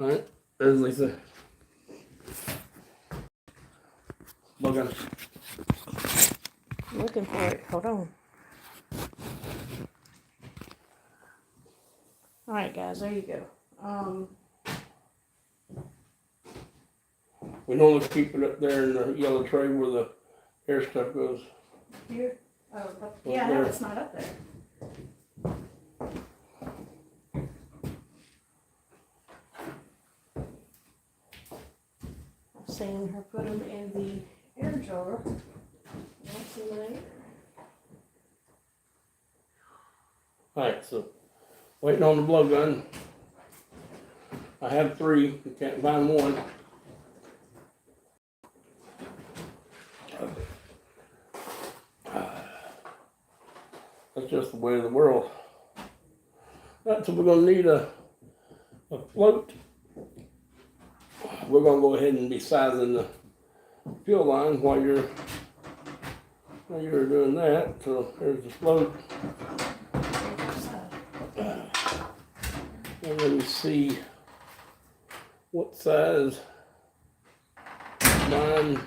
All right, there's Lisa. Looking. Looking for it. Hold on. All right, guys, there you go. We normally keep it up there in the yellow tray where the hair stuff goes. Here? Oh, yeah, no, it's not up there. I've seen her put them in the air jar. That's in there. Alright, so waiting on the blow gun. I have 3, you can't find one. That's just the way of the world. Right, so we're going to need a float. We're going to go ahead and be sizing the fuel line while you're doing that. So there's the float. And let me see what size mine.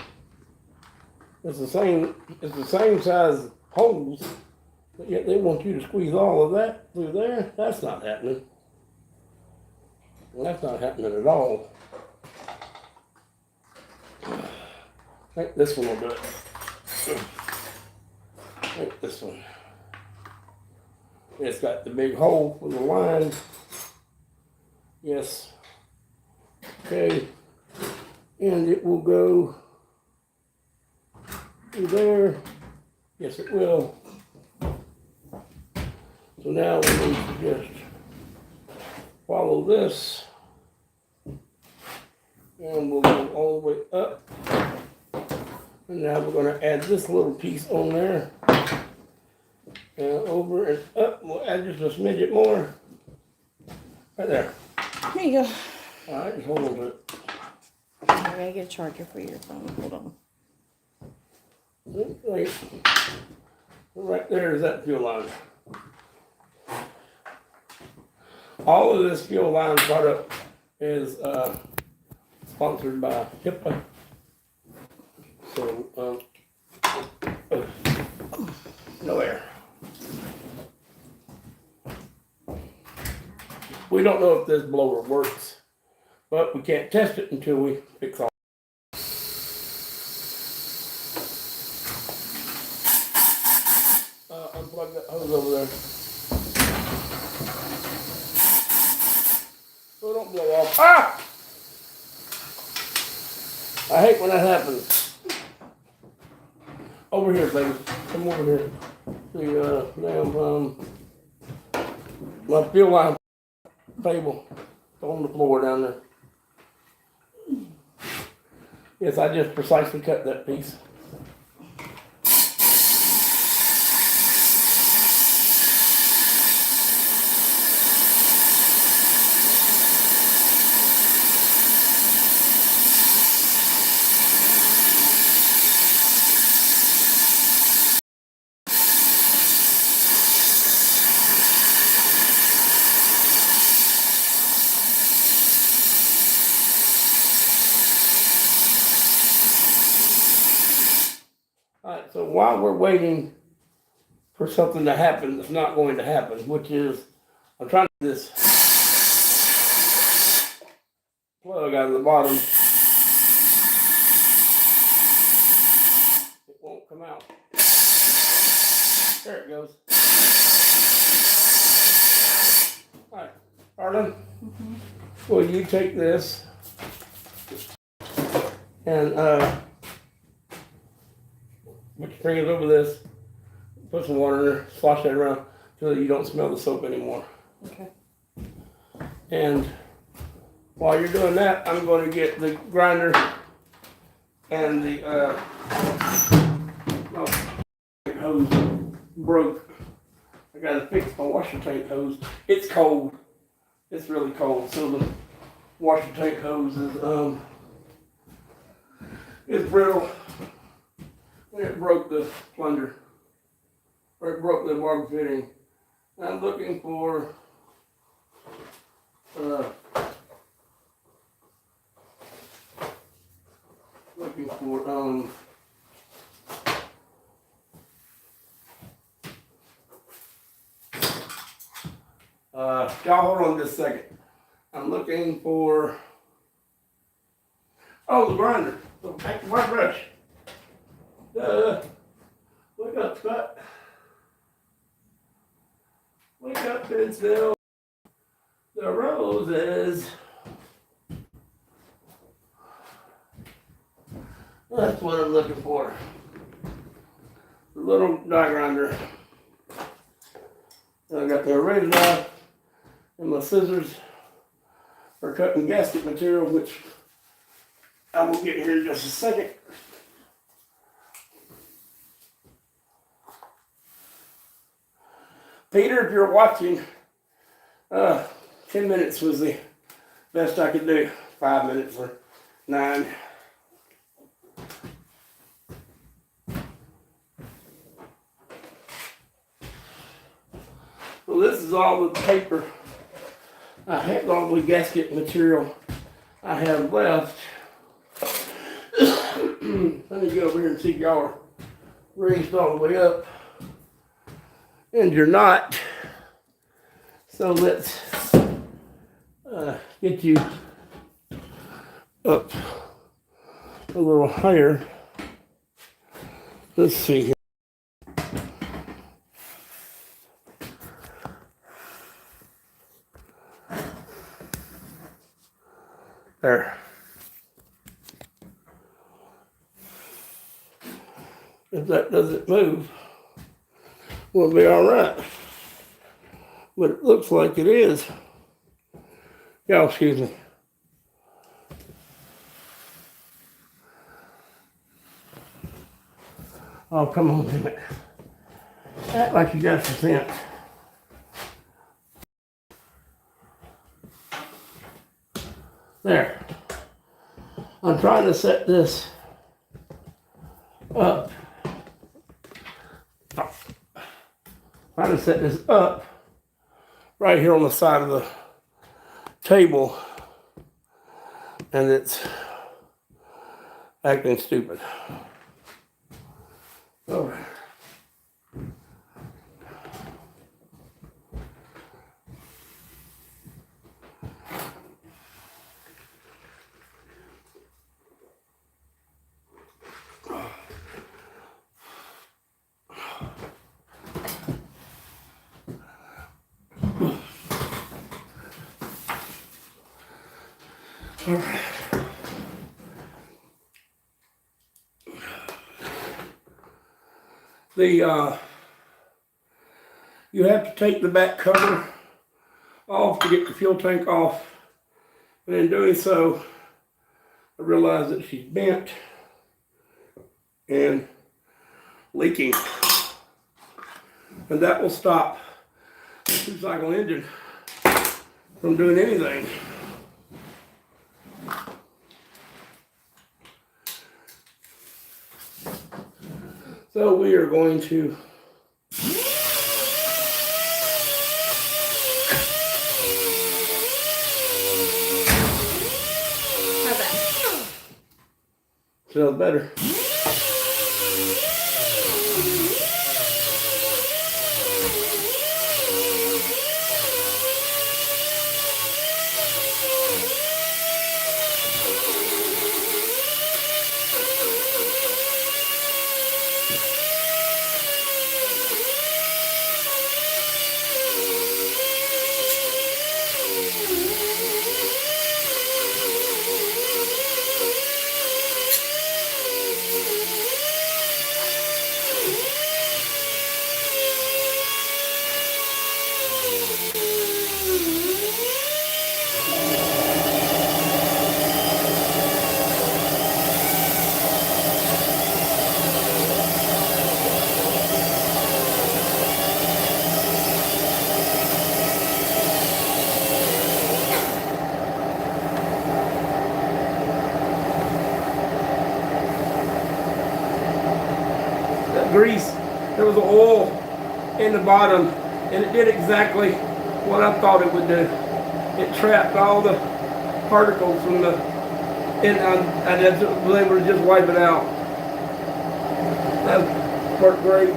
It's the same size holes, but yet they want you to squeeze all of that through there. That's not happening. That's not happening at all. I think this one will do it. I think this one. It's got the big hole for the line. Yes. Okay. And it will go through there. Yes, it will. So now we need to just follow this. And we'll go all the way up. And now we're going to add this little piece on there. And over and up. We'll add just a smidget more. Right there. There you go. Alright, just hold on to it. I gotta get a charger for your phone. Hold on. Right there is that fuel line. All of this fuel line product is sponsored by HIPAA. So, no air. We don't know if this blower works, but we can't test it until we fix all. Unplug that hose over there. So don't blow off. Ah! I hate when that happens. Over here, baby. Come over here. The my fuel line table on the floor down there. Yes, I just precisely cut that piece. Alright, so while we're waiting for something to happen that's not going to happen, which is, I'm trying to get this plug out of the bottom. It won't come out. There it goes. Alright, Arlen, will you take this and put your fingers over this, put some water in there, slosh that around so that you don't smell the soap anymore. Okay. And while you're doing that, I'm going to get the grinder and the hose broke. I got to fix my washer tank hose. It's cold. It's really cold. So the washer tank hose is brittle. And it broke the plunger, or it broke the barb fitting. And I'm looking for for y'all hold on just a second. I'm looking for the grinder. So take the white brush. Wake up, Scott. Wake up, Pinsville. The roses. That's what I'm looking for. The little die grinder. I got the original and my scissors for cutting gasket material, which I will get here in just a second. Peter, if you're watching, 10 minutes was the best I could do. 5 minutes or 9. Well, this is all the paper I have, all the gasket material I have left. Let me go over here and see if y'all are raised all the way up. And you're not. So let's get you up a little higher. Let's see here. There. If that doesn't move, we'll be all right. But it looks like it is. Y'all, excuse me. Oh, come on, damn it. Act like you got some sense. There. I'm trying to set this up. Trying to set this up right here on the side of the table, and it's acting stupid. All right. All right. You have to take the back cover off to get the fuel tank off. And in doing so, I realize that she's bent and leaking. And that will stop the 2-cycle engine from doing anything. So we are going to smells better. Grease, there was oil in the bottom, and it did exactly what I thought it would do. It trapped all the particles from the And I just was able to just wipe it out. That worked great.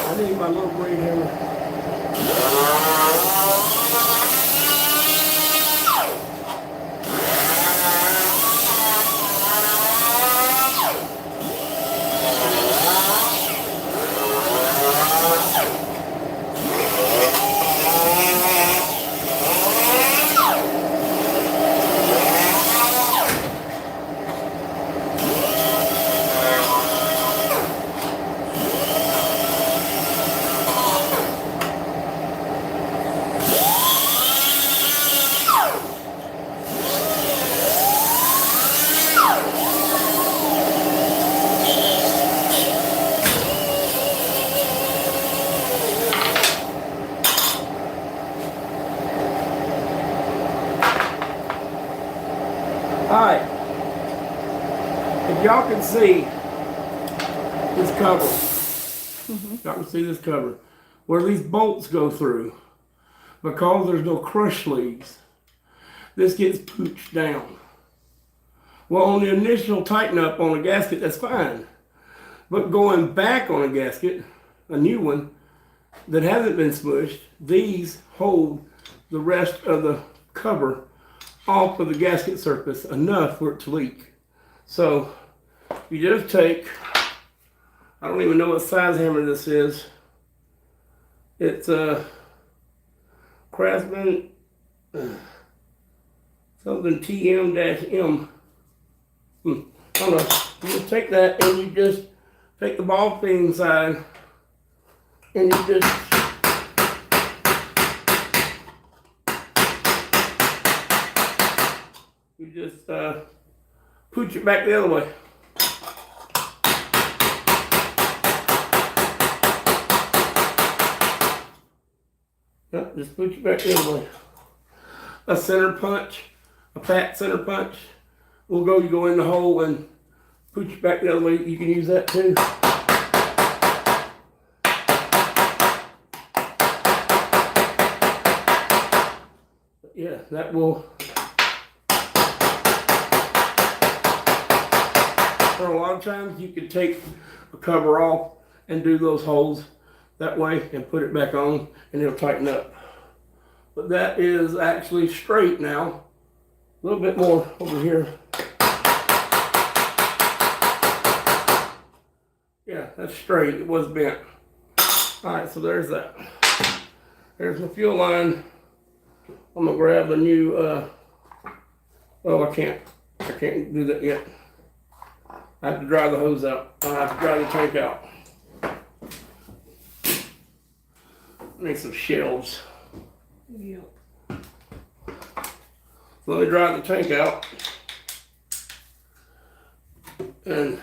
I need my little blade hammer. Alright, if y'all can see this cover, y'all can see this cover, where these bolts go through, because there's no crush sleeves, this gets pooched down. Well, on the initial tighten up on a gasket, that's fine. But going back on a gasket, a new one, that hasn't been smushed, these hold the rest of the cover off of the gasket surface enough for it to leak. So you just take, I don't even know what size hammer this is. It's a Craftsman something TM-M. I don't know. You just take that and you just take the ball peen side and you just pooch it back the other way. Yep, just pooch it back the other way. A center punch, a fat center punch, you go in the hole and pooch it back the other way. You can use that too. Yeah, that will. For a lot of times you can take a cover off and do those holes that way and put it back on and it'll tighten up. But that is actually straight now. A little bit more over here. Yeah, that's straight. It was bent. Alright, so there's that. There's my fuel line. I'm gonna grab a new oh, I can't do that yet. I have to dry the hose out. I have to dry the tank out. I need some shelves. Yep. So let me dry the tank out. And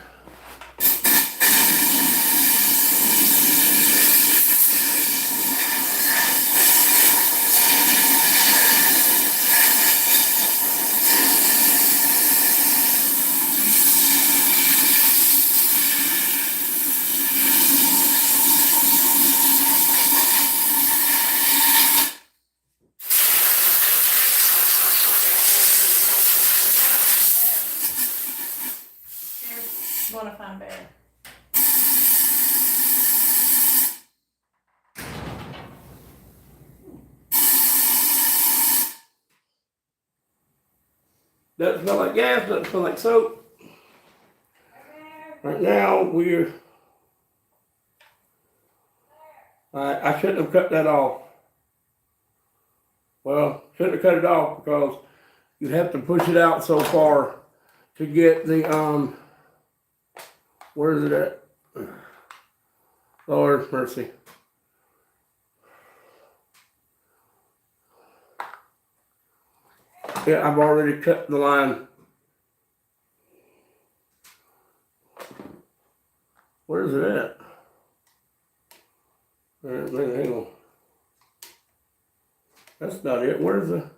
Want to find Bear. doesn't smell like gas, doesn't smell like soap. Right now I shouldn't have cut that off. Well, shouldn't have cut it off because you'd have to push it out so far to get the where is it at? Lord mercy. Yeah, I've already cut the line. Where's it at? Hang on. That's not it. Where's the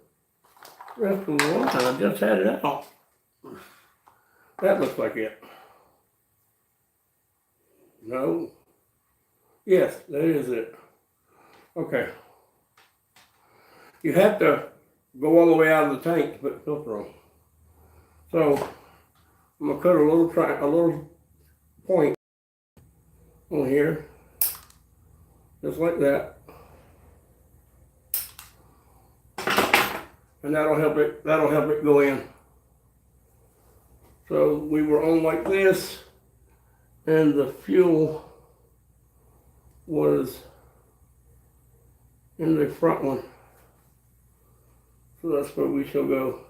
rest of the line? I just had it out. That looks like it. No. Yes, that is it. Okay. You have to go all the way out of the tank to put the filter on. So I'm gonna cut a little point on here, just like that, and that'll help it go in. So we were on like this, and the fuel was in the front one. So that's where we shall go.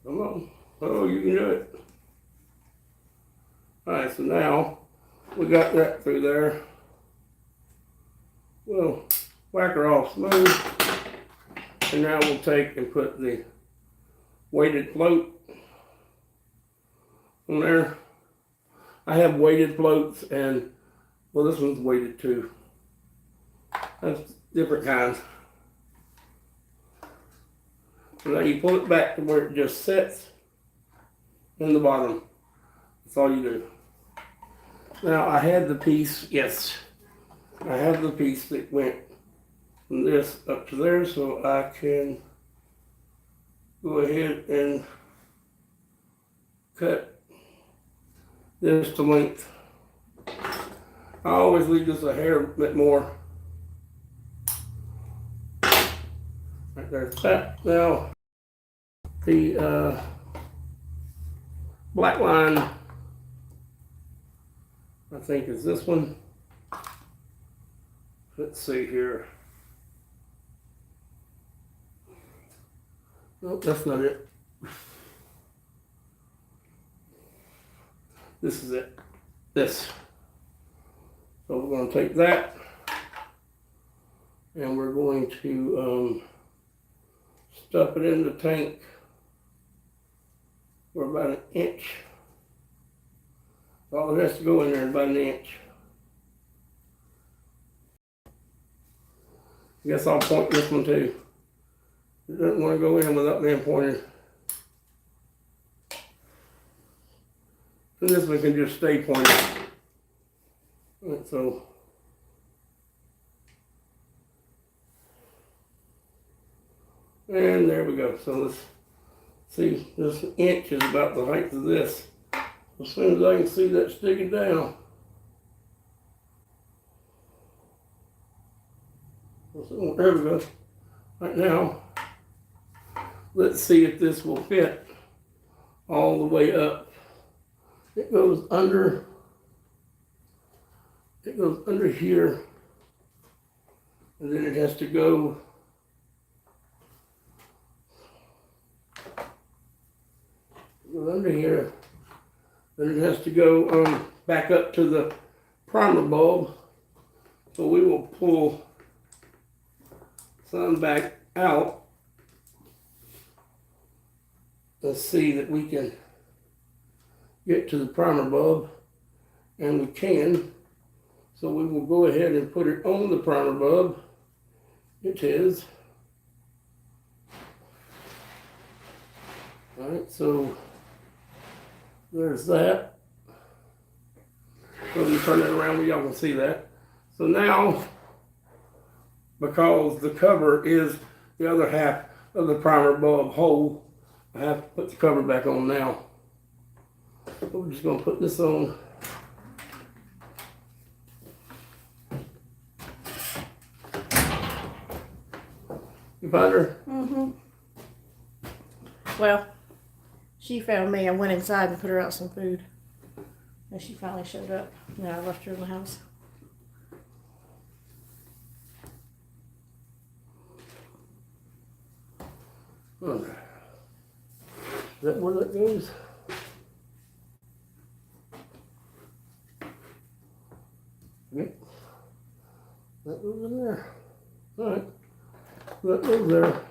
Come on. Oh, you can do it. Alright, so now we got that through there. We'll whack her off smooth. And now we'll take and put the weighted float on there. I have weighted floats, and well, this one's weighted too. That's different kinds. So now you pull it back to where it just sits in the bottom. That's all you do. Now I had the piece, yes, I have the piece that went from this up to there, so I can go ahead and cut this to length. I always leave just a hair bit more. Right there's that. Now the black line, I think, is this one. Let's see here. Nope, that's not it. This is it. This. So we're going to take that, and we're going to stuff it in the tank for about an inch. All it has to go in there is about an inch. I guess I'll point this one too. It doesn't want to go in without being pointed. And this one can just stay pointed. Right, so and there we go. So let's see, this inch is about the height of this. As soon as I can see that sticking down. So there we go. Right now, let's see if this will fit all the way up. It goes under here, and then it has to go under here. Then it has to go back up to the primer bulb. So we will pull some back out. Let's see that we can get to the primer bulb, and we can. So we will go ahead and put it on the primer bulb. It is. All right, so there's that. So let me turn it around where y'all can see that. So now, because the cover is the other half of the primer bulb hole, I have to put the cover back on now. So we're just going to put this on. You found her? Mm-hmm. Well, she found me. I went inside and put her out some food. And she finally showed up. And I left her in the house. Is that where that goes? Okay. That goes in there. Alright. That goes there.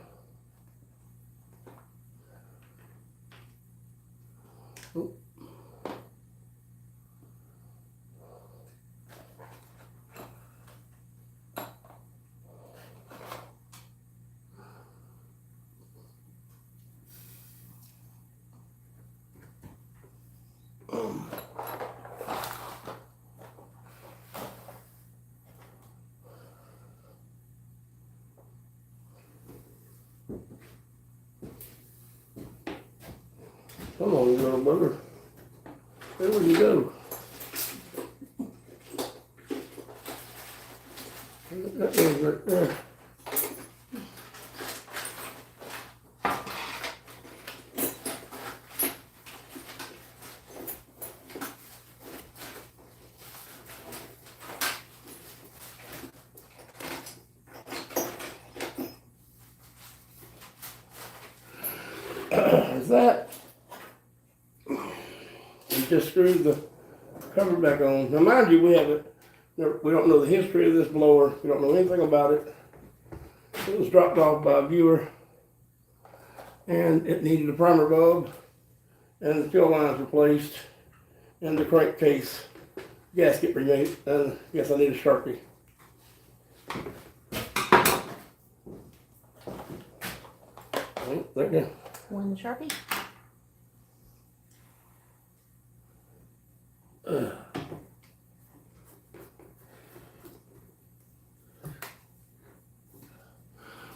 Oh. Come on, you little bugger. There you go. That goes right there. Is that? You just screwed the cover back on. Now, mind you, we don't know the history of this blower. We don't know anything about it. It was dropped off by a viewer, and it needed a primer bulb, and the fuel lines replaced, and the crankcase gasket remade. And yes, I need a Sharpie. Oh, there you go. One Sharpie.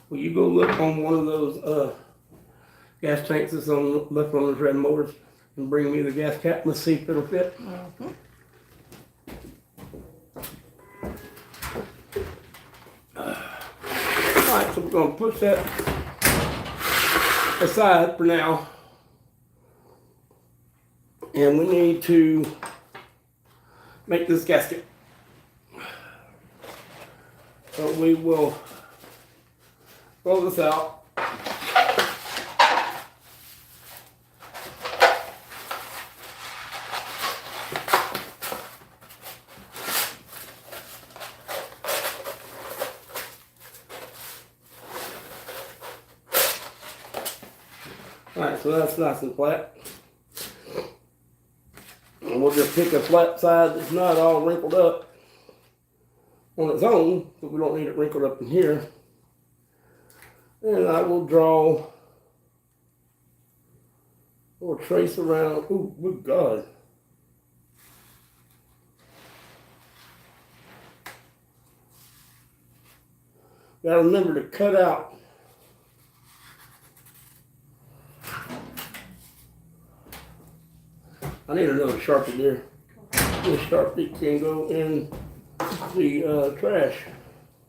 Will you go look on one of those gas tanks that's on left on those red motors and bring me the gas cap? Let's see if it'll fit. Mm-hmm. Alright, so we're going to push that aside for now. And we need to make this gasket. So we will roll this out. Alright, so that's nice and flat. And we'll just pick a flat side that's not all wrinkled up on its own, but we don't need it wrinkled up in here. And I will draw or trace around. Ooh, good God. Gotta remember to cut out I need another Sharpie there. This Sharpie can go in the trash.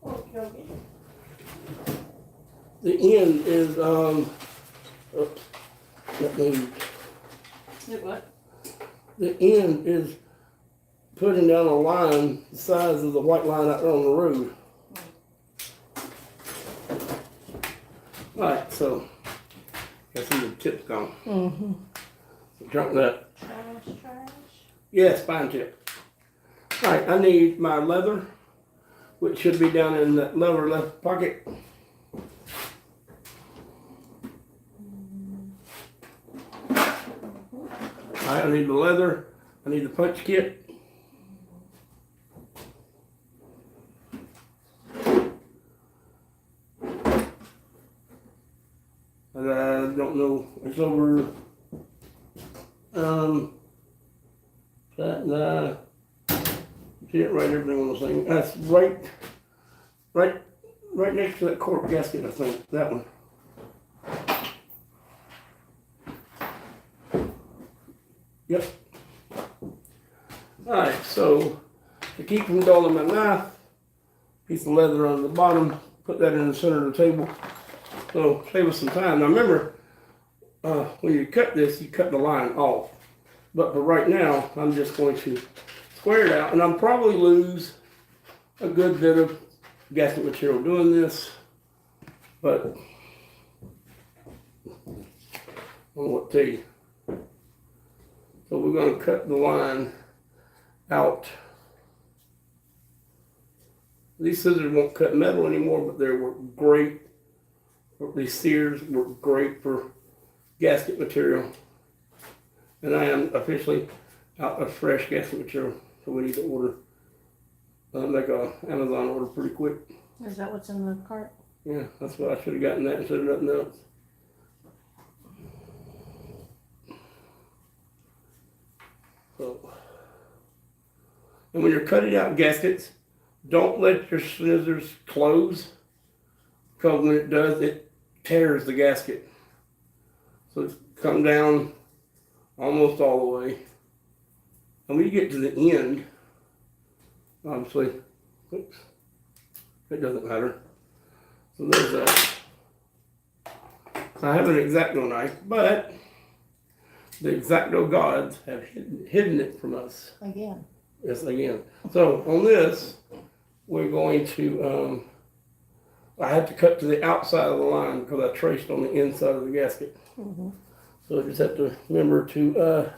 Okay. The end is, oops, that moved. What? The end is putting down a line the size of the white line out there on the road. Alright, so, got some of the tips gone. Mm-hmm. So drop that. Trash. Yes, fine tip. Alright, I need my leather, which should be down in that lower left pocket. Alright, I need the leather. I need the punch kit. And I don't know, it's over, see it right there on the thing. That's right next to that cork gasket, I think, that one. Yep. Alright, so to keep from dulling my knife, piece of leather on the bottom, put that in the center of the table. So save us some time. Now remember, when you cut this, you cut the line off. But for right now, I'm just going to square it out, and I'll probably lose a good bit of gasket material doing this, but I don't know what to tell you. So we're going to cut the line out These scissors won't cut metal anymore, but they work great. These shears work great for gasket material. And I am officially out of fresh gasket material, so we need to order, make a Amazon order pretty quick. Is that what's in the cart? Yeah, that's what I should have gotten that instead of nothing else. So, and when you're cutting out gaskets, don't let your scissors close, because when it does, it tears the gasket. So it's come down almost all the way. And when you get to the end, obviously, oops, it doesn't matter. So there's that. So I have an X-Acto knife, but the X-Acto gods have hidden it from us. Again. Yes, again. So on this, we're going to, I had to cut to the outside of the line because I traced on the inside of the gasket. Mm-hmm. So I just have to remember to,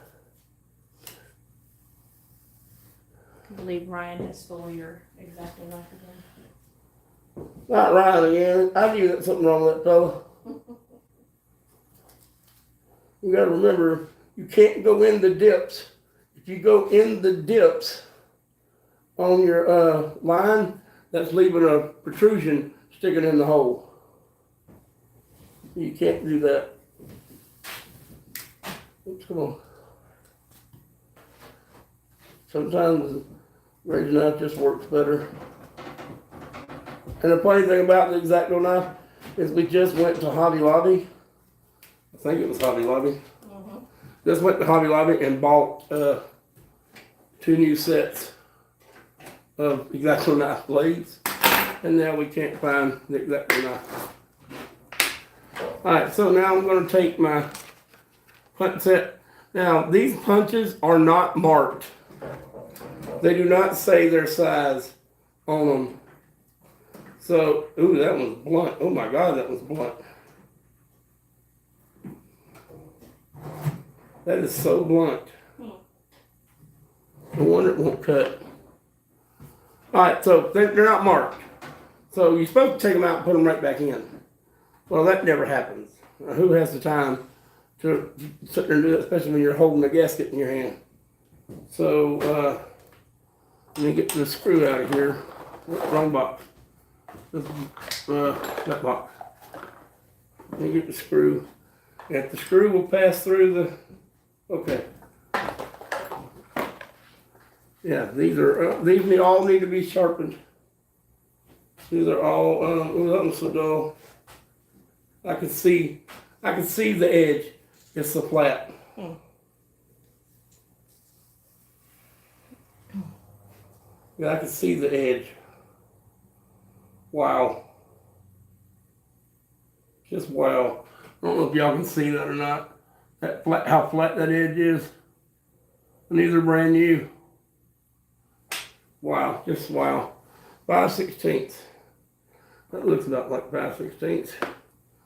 I believe Ryan has stole your X-Acto knife again. not Ryan again. I knew that something wrong with that fella. You gotta remember, you can't go in the dips. If you go in the dips on your line, that's leaving a protrusion sticking in the hole. You can't do that. Oops, come on. Sometimes razor knife just works better. And the funny thing about the X-Acto knife is we just went to Hobby Lobby. I think it was Hobby Lobby. Mm-hmm. Just went to Hobby Lobby and bought 2 new sets of X-Acto knife blades. And now we can't find the X-Acto knife. Alright, so now I'm going to take my punch set. Now, these punches are not marked. They do not say their size on them. So, ooh, that one's blunt. Oh my God, that was blunt. That is so blunt. No wonder it won't cut. Alright, so they're not marked. So you're supposed to take them out and put them right back in. Well, that never happens. Who has the time to sit there and do that, especially when you're holding a gasket in your hand? So, let me get the screw out of here. Wrong box. That box. Let me get the screw. If the screw will pass through the, okay. Yeah, these all need to be sharpened. These are all, oh, that one's so dull. I can see the edge. It's so flat. Yeah, I can see the edge. Wow. Just wow. I don't know if y'all can see that or not. That flat, how flat that edge is. And these are brand new. Wow, just wow. 5/16. That looks about like 5/16.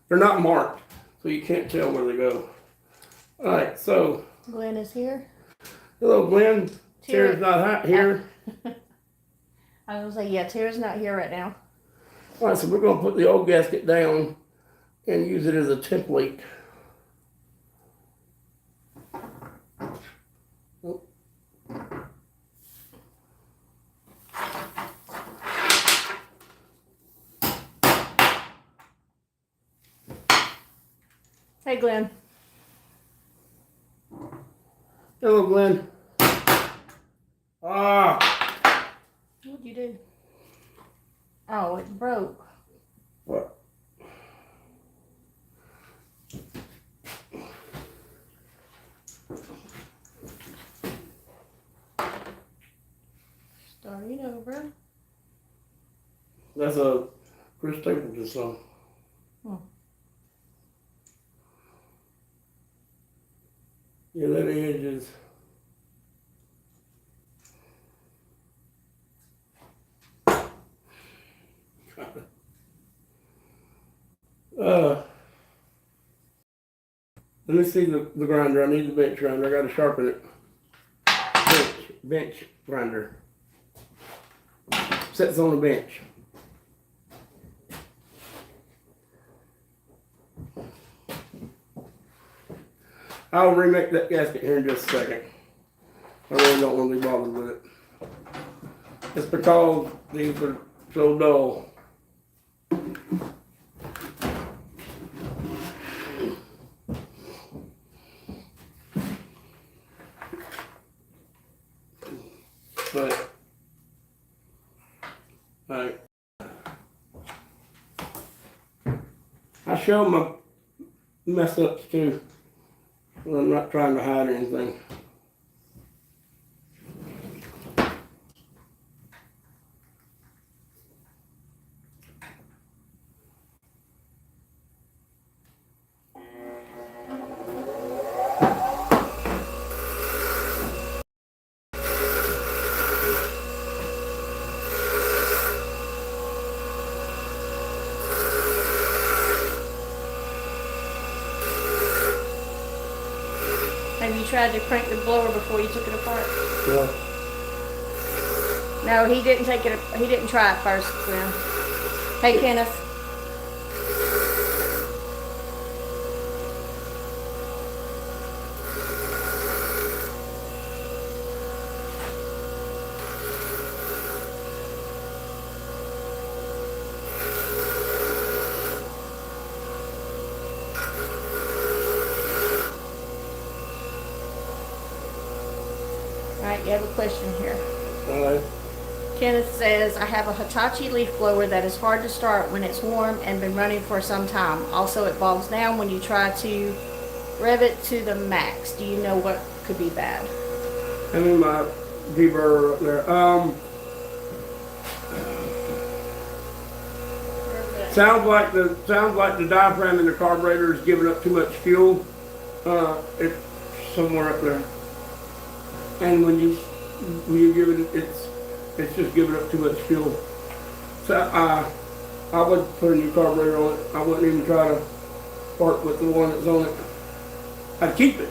They're not marked, so you can't tell where they go. All right, so. Glenn is here. Hello, Glenn. Tara's not here. I was gonna say, yeah, Tara's not here right now. All right, so we're going to put the old gasket down and use it as a template. Oh. Hey, Glenn. Hello, Glenn. Ah. What'd you do? Oh, it broke. What? Starting over. That's a Chris Stapleton song. Hmm. Yeah, that edge is. Let me see the grinder. I need the bench grinder. I got to sharpen it. Bench grinder. sits on a bench. I'll remake that gasket here in just a second. I really don't want to be bothered with it. It's because these are so dull. But, alright. I show my mess ups too. I'm not trying to hide anything. Have you tried to crank the blower before you took it apart? Yeah. No, he didn't take it. He didn't try it first. Then. Hey, Kenneth. All right, you have a question here. Alright. Kenneth says, I have a Hitachi leaf blower that is hard to start when it's warm and been running for some time. Also, it bogs down when you try to rev it to the max. Do you know what could be bad? I mean my deburrer up there. Sounds like the diaphragm in the carburetor is giving up too much fuel. It's somewhere up there. And when you give it, it's just giving up too much fuel. So I would put a new carburetor on it. I wouldn't even try to part with the one that's on it. I'd keep it,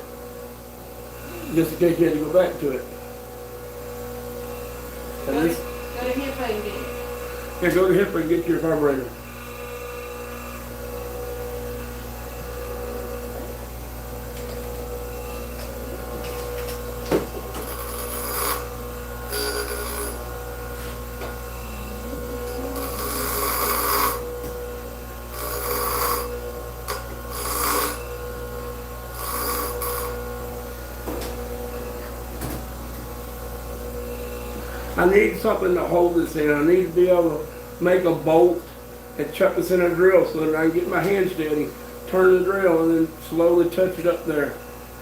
just in case you had to go back to it. Go to HIPAA and get it. Yeah, go to HIPAA and get your carburetor. I need something to hold this in. I need to be able to make a bolt and chuck this in a drill so that I can get my hand steady, turn the drill, and then slowly touch it up there.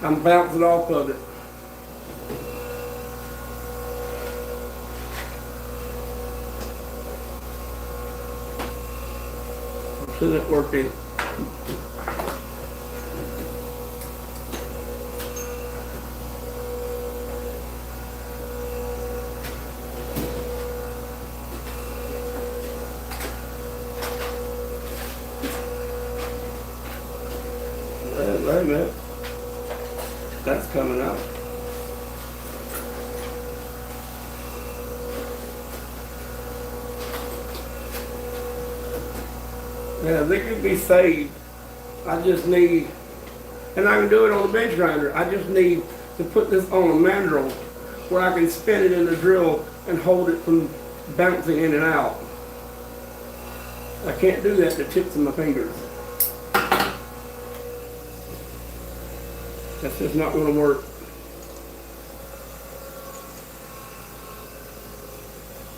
I'm bouncing off of it. Isn't it working? Wait a minute. That's coming out. Yeah, they can be saved. I just need, and I can do it on a bench grinder. I just need to put this on a mandrel where I can spin it in the drill and hold it from bouncing in and out. I can't do that to the tips of my fingers. That's just not going to work.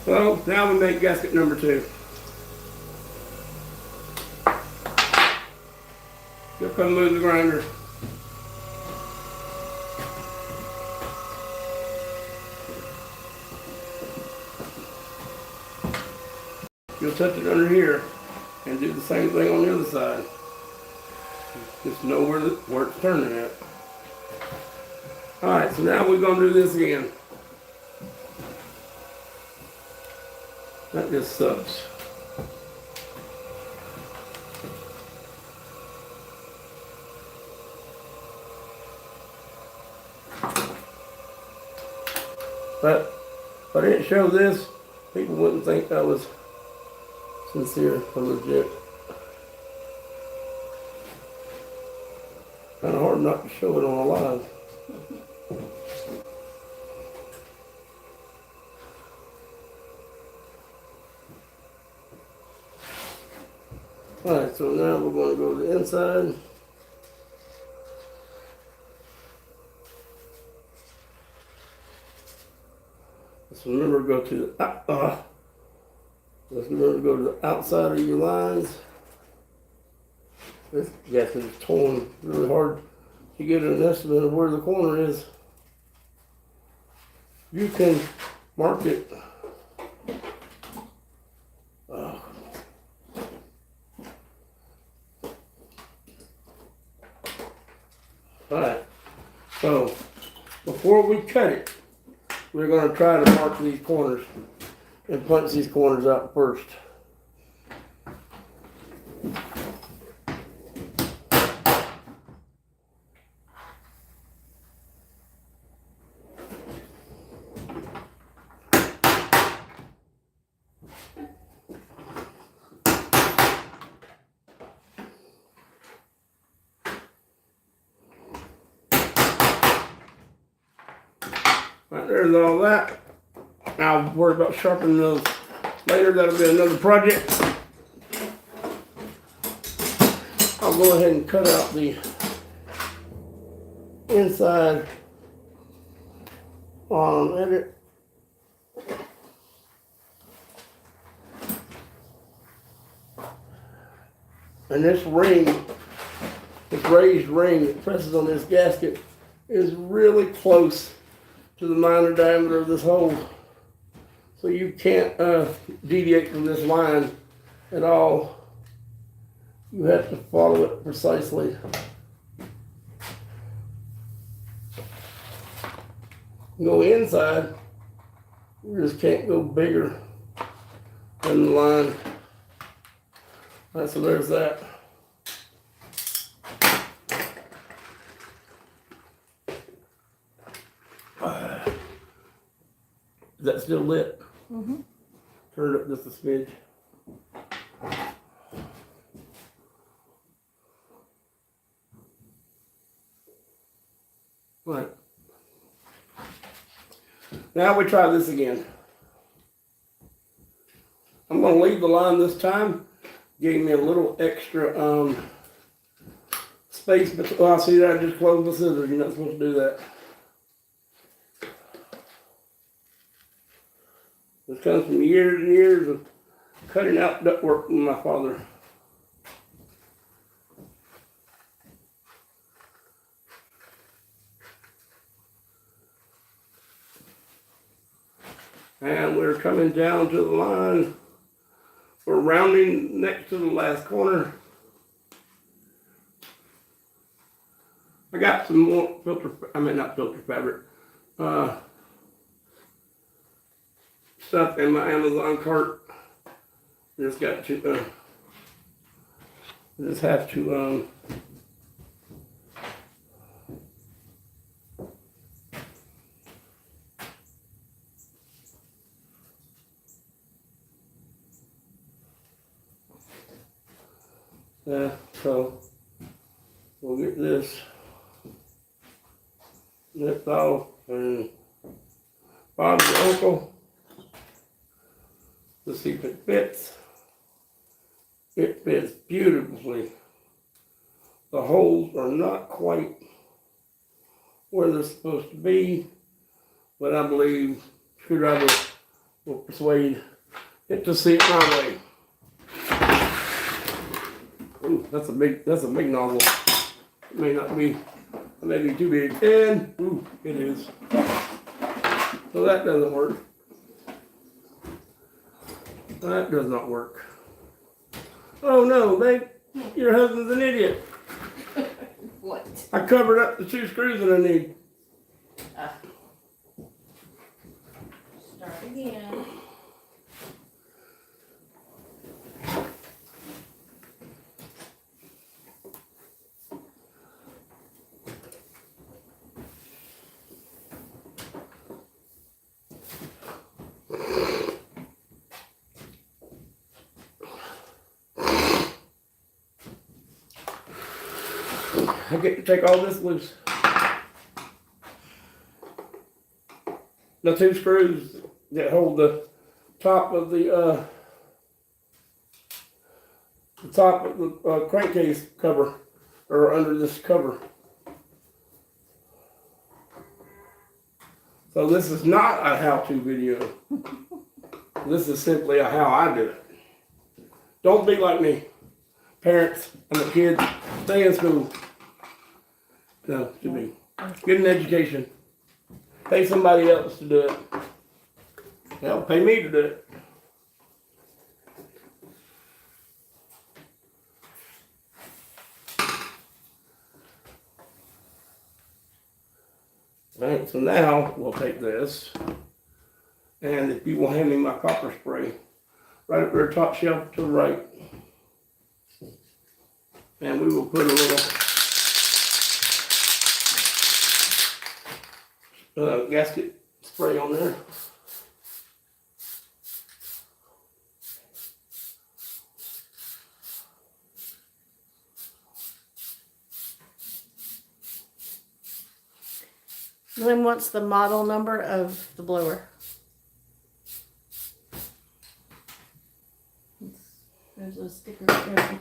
Well, now we make gasket number 2. You'll come move the grinder. You'll touch it under here and do the same thing on the other side. Just know where it's turning at. Alright, so now we're going to do this again. That just sucks. But if I didn't show this, people wouldn't think I was sincere or legit. Kind of hard not to show it on a live. Alright, so now we're going to go to the inside. Let's remember to go to the let's remember to go to the outside of your lines. This gasket is torn really hard to get an estimate of where the corner is. You can mark it. Alright, so before we cut it, we're going to try to mark these corners and punch these corners out first. Right, there's all that. I'll worry about sharpening those later. That'll be another project. I'll go ahead and cut out the inside on edit. And this ring, this raised ring that presses on this gasket is really close to the minor diameter of this hole. So you can't deviate from this line at all. You have to follow it precisely. Go inside, you just can't go bigger than the line. Alright, so there's that. Is that still lit? Mm-hmm. Turn it up just a smidge. Right. Now we try this again. I'm going to leave the line this time. Gave me a little extra space, but I see that I just closed the scissors. You're not supposed to do that. This comes from years and years of cutting out ductwork from my father. And we're coming down to the line. We're rounding next to the last corner. I got some more not filter fabric, stuff in my Amazon cart. Just got to, just have to, so we'll get this nipped off and Bob's your uncle. Let's see if it fits. It fits beautifully. The holes are not quite where they're supposed to be, but I believe screwdriver will persuade it to see it my way. Ooh, that's a big nozzle. It may not be, it may be too big, and ooh, it is. So that doesn't work. That does not work. Oh no, babe, your husband's an idiot. What? I covered up the 2 screws that I need. Start again. I get to take all this loose. The 2 screws that hold the top of the crankcase cover are under this cover. So this is not a how-to video. This is simply a how I do it. Don't be like me. Parents and the kids, stay in school. No, to me. Get an education. Pay somebody else to do it. They'll pay me to do it. Alright, so now we'll take this, and if you will hand me my copper spray, right up there, top shelf to the right, and we will put a little gasket spray on there. Then what's the model number of the blower? There's a sticker there.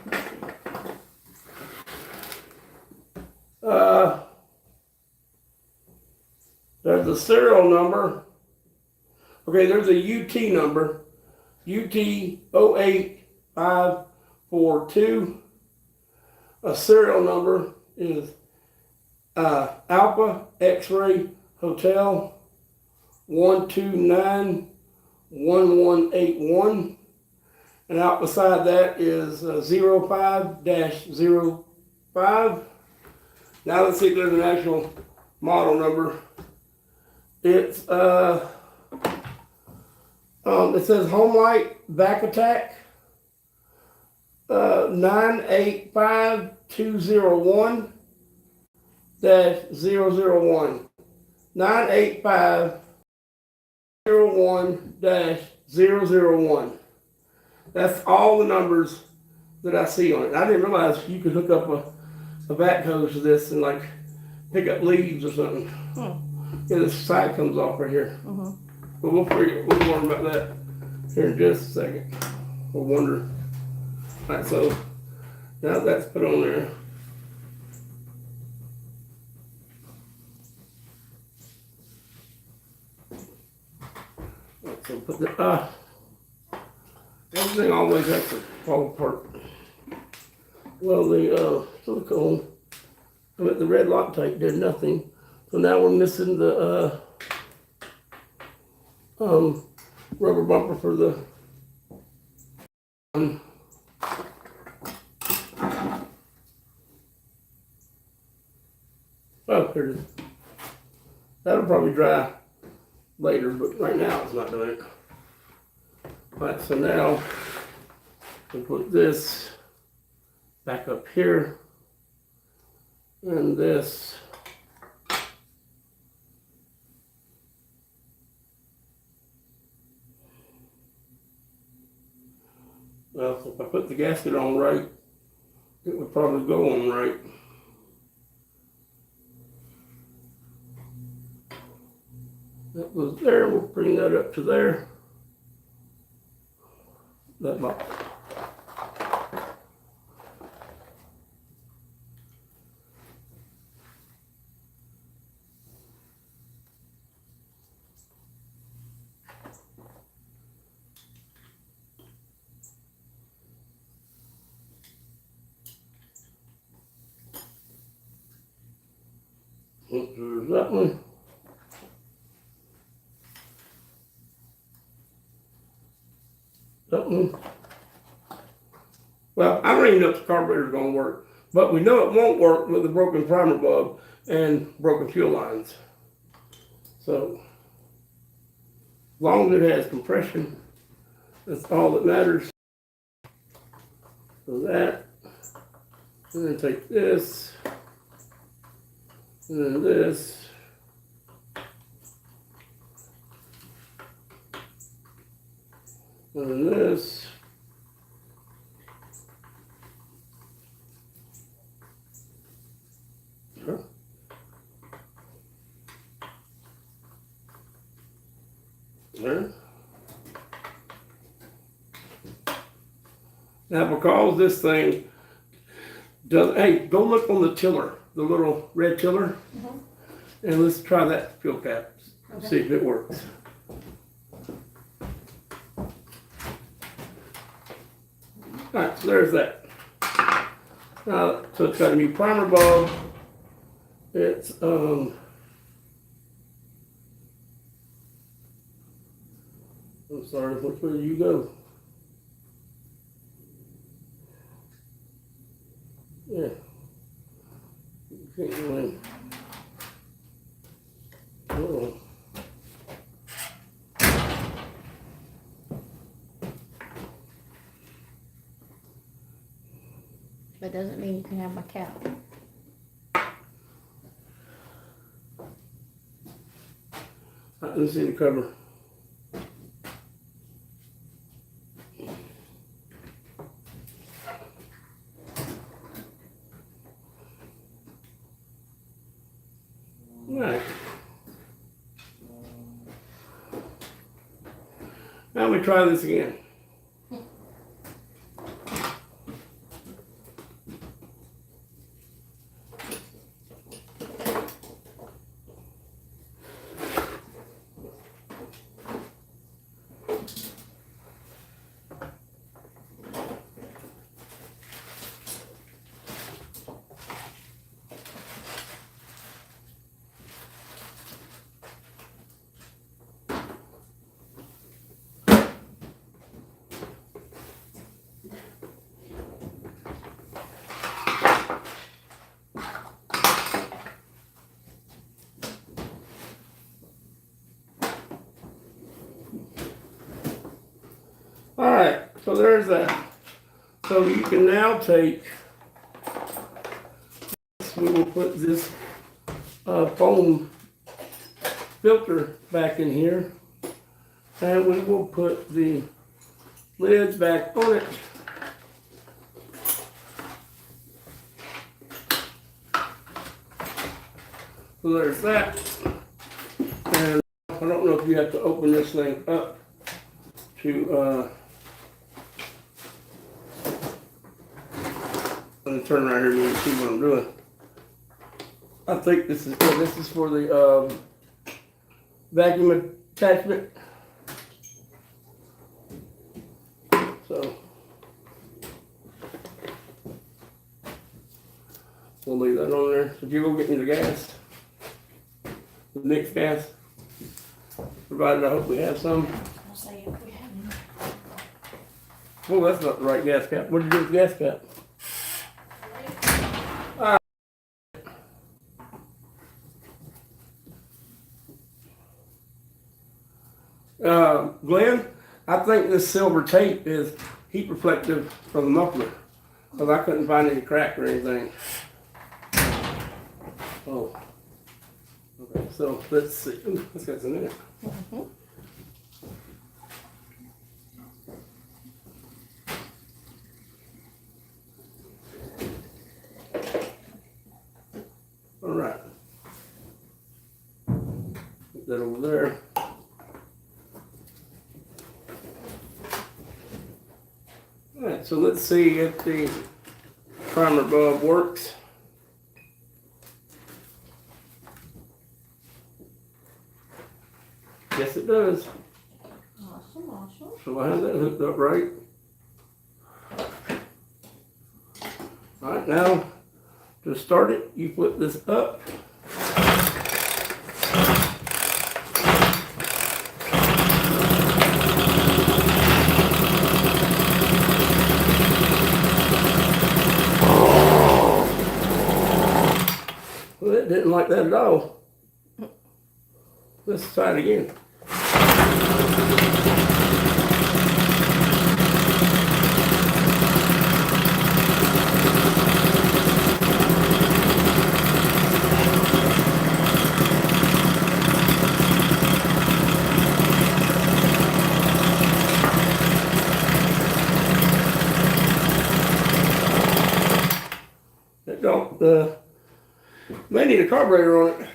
There's a serial number. Okay, there's a UT number. UT 08542. A serial number is Alpha X-Ray Hotel 1291181, and out beside that is 05-05. Now let's see if there's an actual model number. It's it says Homelight Back Attack 985201. -001 98501-001. That's all the numbers that I see on it. I didn't realize you could hook up a back hose to this and like pick up leaves or something. Yeah, the side comes off right here. But we'll worry about that here in just a second. We'll wonder. Alright, so now that's put on there. So put the everything always has to fall apart. Well, the silicone, the red Loctite did nothing. So now we're missing the rubber bumper for the oh, here it is. That'll probably dry later, but right now it's not doing it. Alright, so now we'll put this back up here, and this well, if I put the gasket on right, it would probably go on right. That goes there, we'll bring that up to there. That box. There's that one. Well, I don't even know if the carburetor is going to work, but we know it won't work with a broken primer bulb and broken fuel lines. So, as long as it has compression, that's all that matters. So that, and then take this, and then this. And then this. There. Now, because this thing does, hey, go look on the tiller, the little red tiller, and let's try that fuel cap. Okay. See if it works. Alright, so there's that. So it's got a new primer bulb. It's I'm sorry, which way do you go? Yeah. You can't go in. Uh-oh. That doesn't mean you can have my cow. Let's see the cover. Right. Now we try this again. Alright, so there's that. So you can now take, we will put this foam filter back in here, and we will put the lids back on it. So there's that. And I don't know if you have to open this thing up to let me turn around here and you can see what I'm doing. I think this is good. This is for the vacuum attachment. So we'll leave that on there. So if you go get me the gas, the mixed gas, provided I hope we have some. I'll say if we have any. Well, that's not the right gas cap. What did you do with the gas cap? Glenn, I think this silver tape is heat reflective for the muffler, because I couldn't find any crack or anything. Oh. Okay, so let's see. Ooh, this got some in it. All right. Put that over there. All right, so let's see if the primer bulb works. Yes, it does. Awesome, awesome. So I have that hooked up right. All right, now to start it, you flip this up. Well, it didn't like that at all. Let's try it again. It don't, may need a carburetor on it.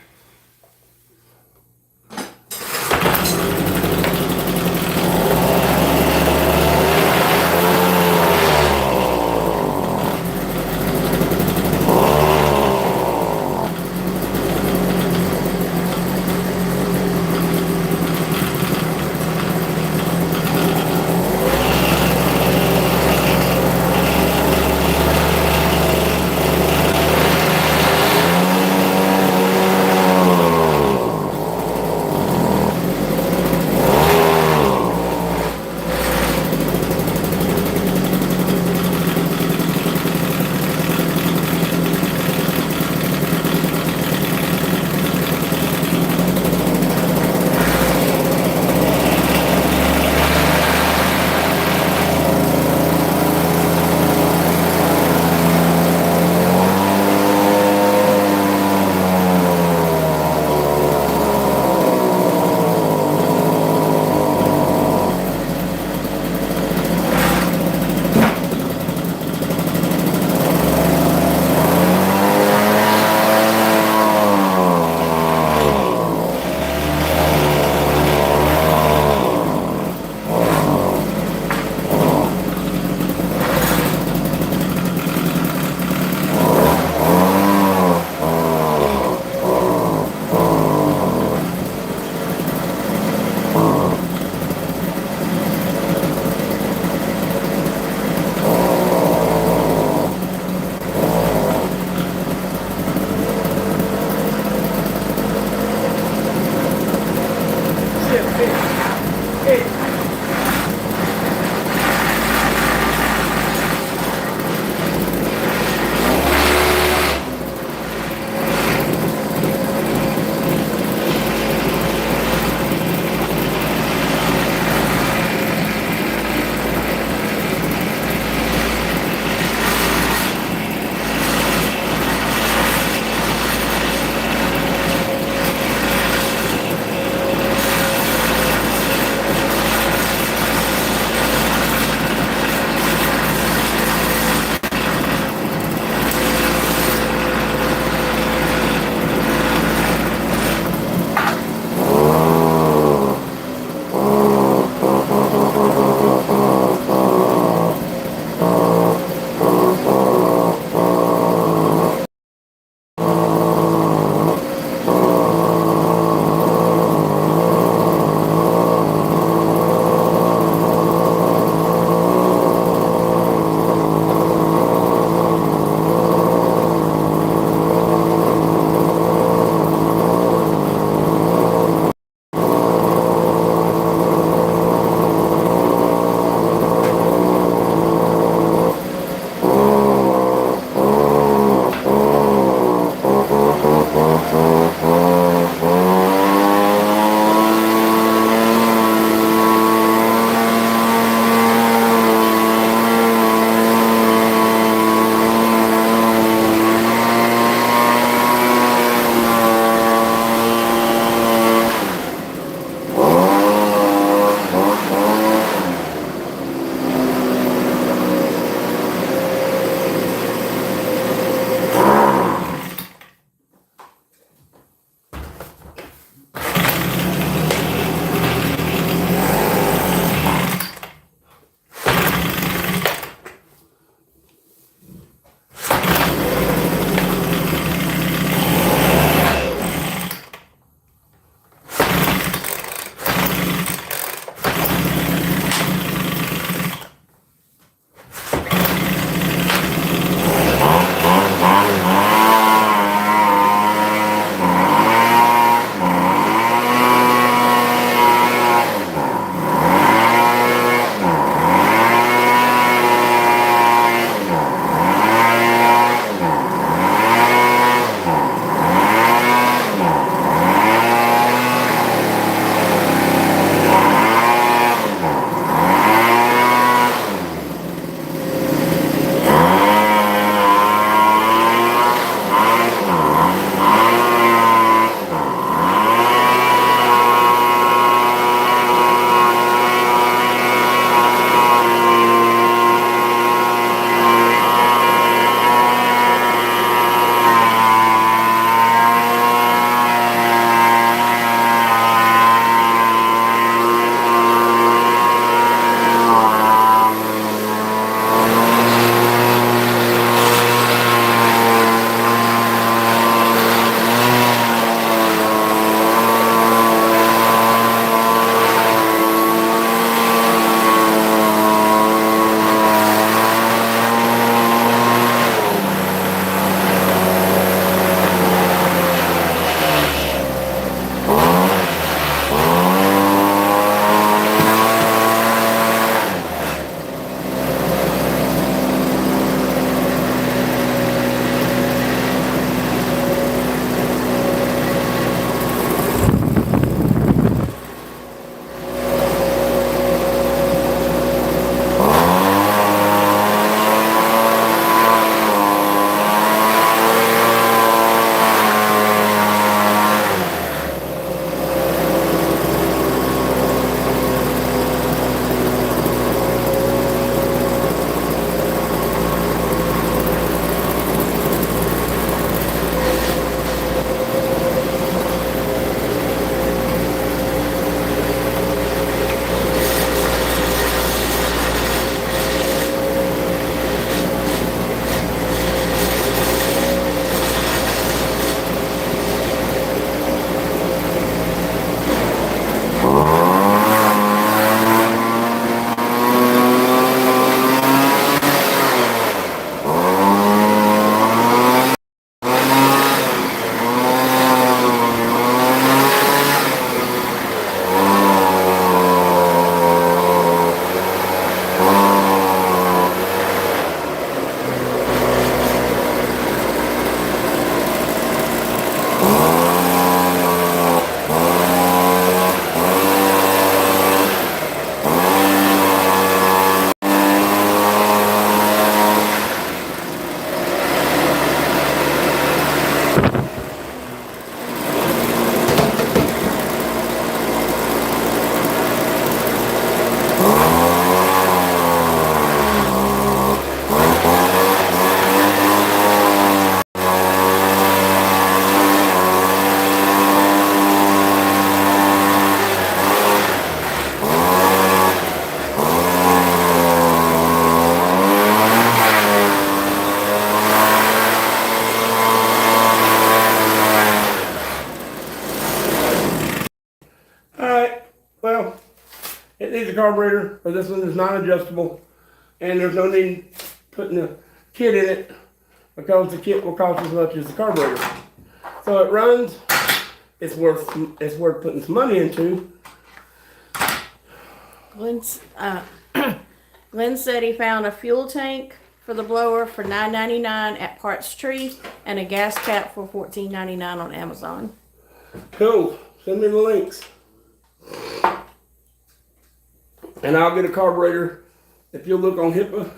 It needs a carburetor, but this one is not adjustable, and there's no need putting a kit in it because the kit will cost as much as the carburetor. So it runs. It's worth putting some money into. Glenn said he found a fuel tank for the blower for $9.99 at Parts Tree and a gas cap for $14.99 on Amazon. Cool. Send me the links. And I'll get a carburetor. If you'll look on HIPAA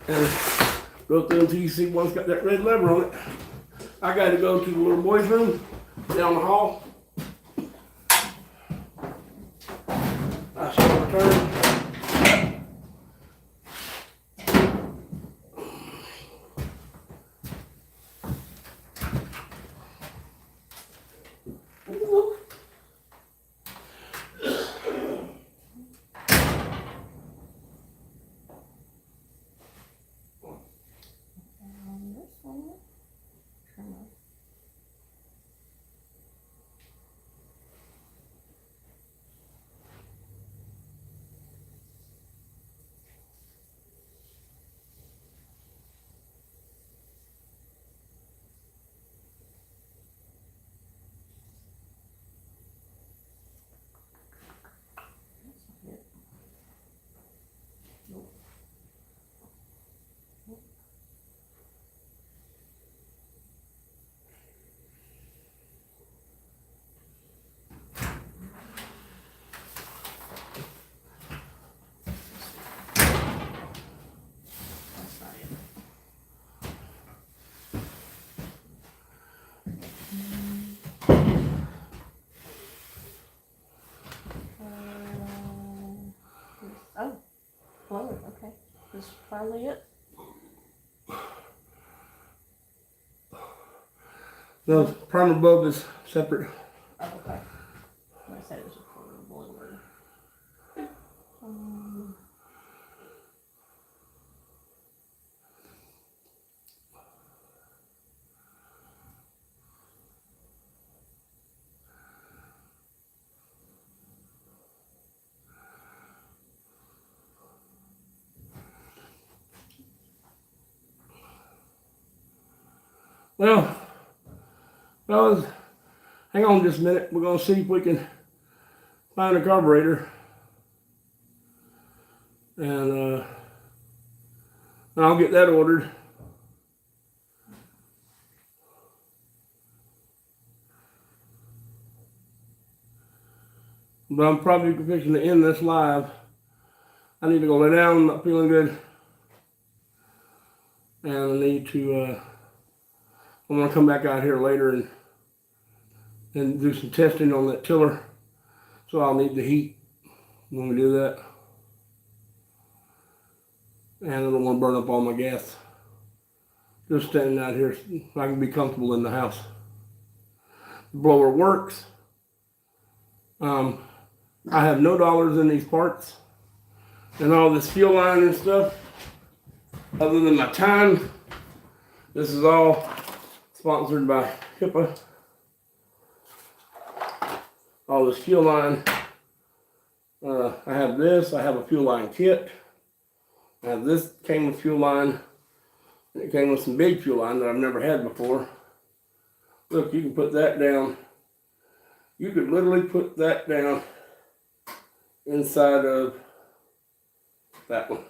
and go through until you see one's got that red lever on it. I got to go to the little boys' room down the hall. I shall return. Oh, blower, okay. This is probably it. No, primer bulb is separate. Oh, okay. I said it was a blower. Well, fellas, hang on just a minute. We're going to see if we can find a carburetor. And I'll get that ordered. But I'm probably fixing to end this live. I need to go lay down. I'm not feeling good. And I need to... I'm going to come back out here later and do some testing on that tiller. So I'll need the heat when we do that. And I don't want to burn up all my gas. Just standing out here so I can be comfortable in the house. The blower works. I have no dollars in these parts and all this fuel line and stuff other than my time. This is all sponsored by HIPAA. All this fuel line. I have this. I have a fuel line kit. This came with fuel line. And it came with some big fuel line that I've never had before. Look, you can put that down. You could literally put that down inside of that one.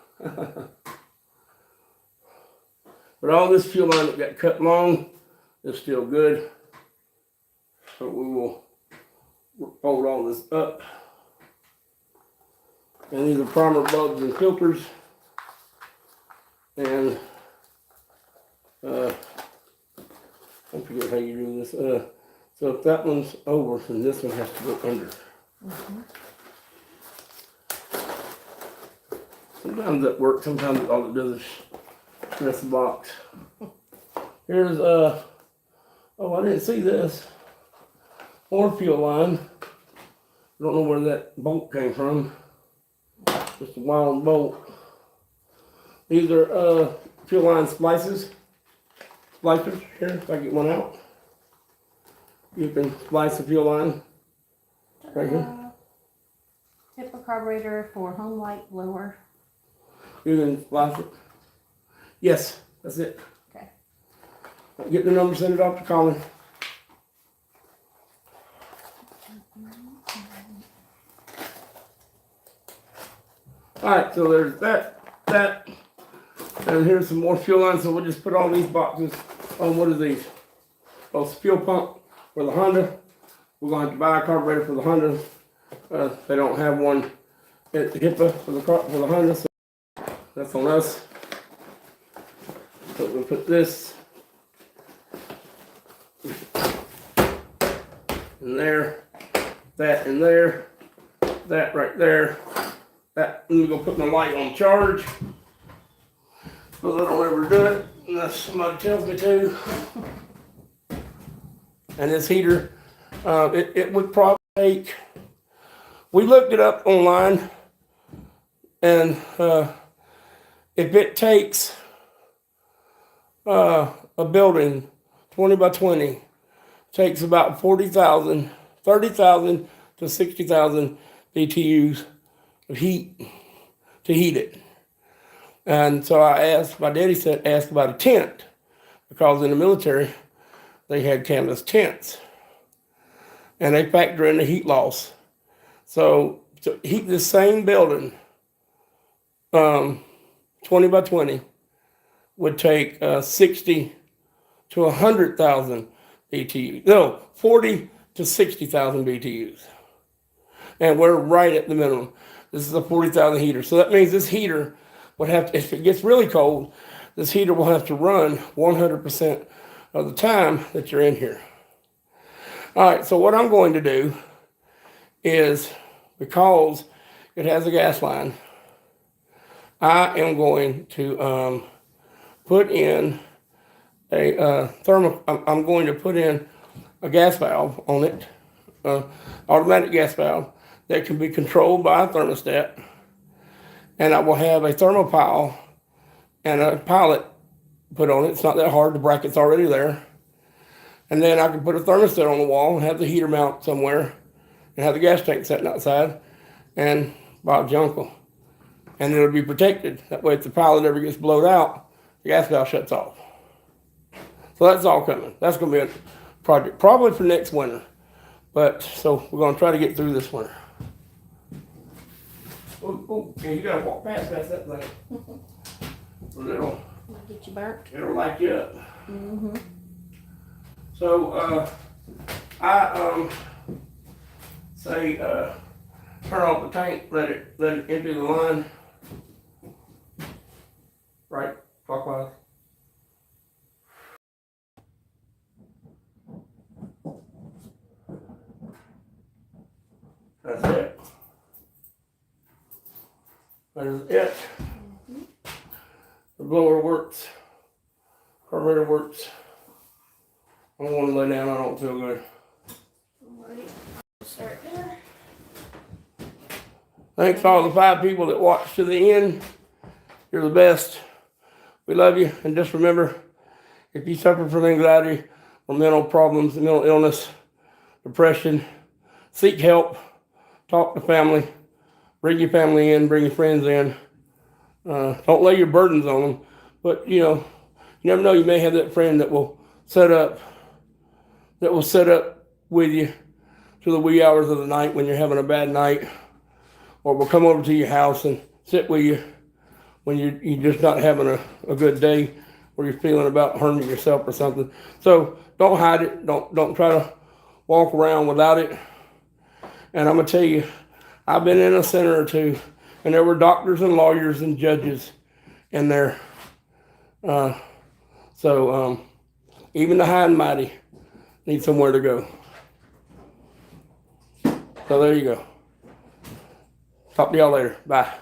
But all this fuel line that got cut long is still good. So we will fold all this up. And these are primer bulbs and filters. And I forget how you do this. So if that one's over, then this one has to go under. Sometimes that works, sometimes all it does is press the box. Here's oh, I didn't see this. More fuel line. I don't know where that bolt came from. Just a wild bolt. These are fuel line splicers. Splicers. Here, if I get one out. You can splice the fuel line right here. HIPAA carburetor for Homelight blower. You can splice it. Yes, that's it. Okay. Get the number, send it off to Colin. Alright, so there's that, and here's some more fuel lines, so we'll just put all these boxes on. What are these? Oh, it's a fuel pump for the Honda. We're going to have to buy a carburetor for the Honda. They don't have one at the HIPAA for the Honda, so that's on us. So we'll put this in there, that in there, that right there. That, I'm gonna go put my light on charge, because I don't ever do it unless somebody tells me to. And this heater, it would probably take, we looked it up online, and if it takes a building 20 by 20, takes about 30,000 to 60,000 BTUs of heat to heat it. And so I asked, my daddy said, ask about a tent, because in the military, they had canvas tents, and they factor in the heat loss. So to heat the same building, 20 by 20, would take 60 to 100,000 BTUs. No, 40 to 60,000 BTUs. And we're right at the minimum. This is a 40,000 heater. So that means this heater would have to, if it gets really cold, this heater will have to run 100% of the time that you're in here. All right, so what I'm going to do is, because it has a gas line, I am going to put in a I'm going to put in a gas valve on it, automatic gas valve that can be controlled by a thermostat, and I will have a thermopile and a pilot put on it. It's not that hard, the bracket's already there. And then I can put a thermostat on the wall and have the heater mount somewhere and have the gas tank sitting outside and Bob's your uncle. And it'll be protected. That way if the pilot ever gets blown out, the gas valve shuts off. So that's all coming. That's going to be a project probably for next winter. But so we're going to try to get through this winter. Oh, yeah, you got to walk past that thing. Or it'll Get you burnt. It'll light you up. Mm-hmm. So I say turn off the tank, let it empty the line. Right, clockwise. That's it. That is it. The blower works. Carburetor works. I don't want to lay down. I don't feel good. Alright, start there. Thanks to all the 5 people that watched to the end. You're the best. We love you. And just remember, if you suffer from anxiety or mental problems, mental illness, depression, seek help. Talk to family. Bring your family in. Bring your friends in. Don't lay your burdens on them. But, you never know. You may have that friend that will set up with you to the wee hours of the night when you're having a bad night, or will come over to your house and sit with you when you're just not having a good day, or you're feeling about harming yourself or something. So don't hide it. Don't try to walk around without it. And I'm gonna tell you, I've been in a center or two, and there were doctors and lawyers and judges in there. So even the high and mighty need somewhere to go. So there you go. Talk to y'all later. Bye.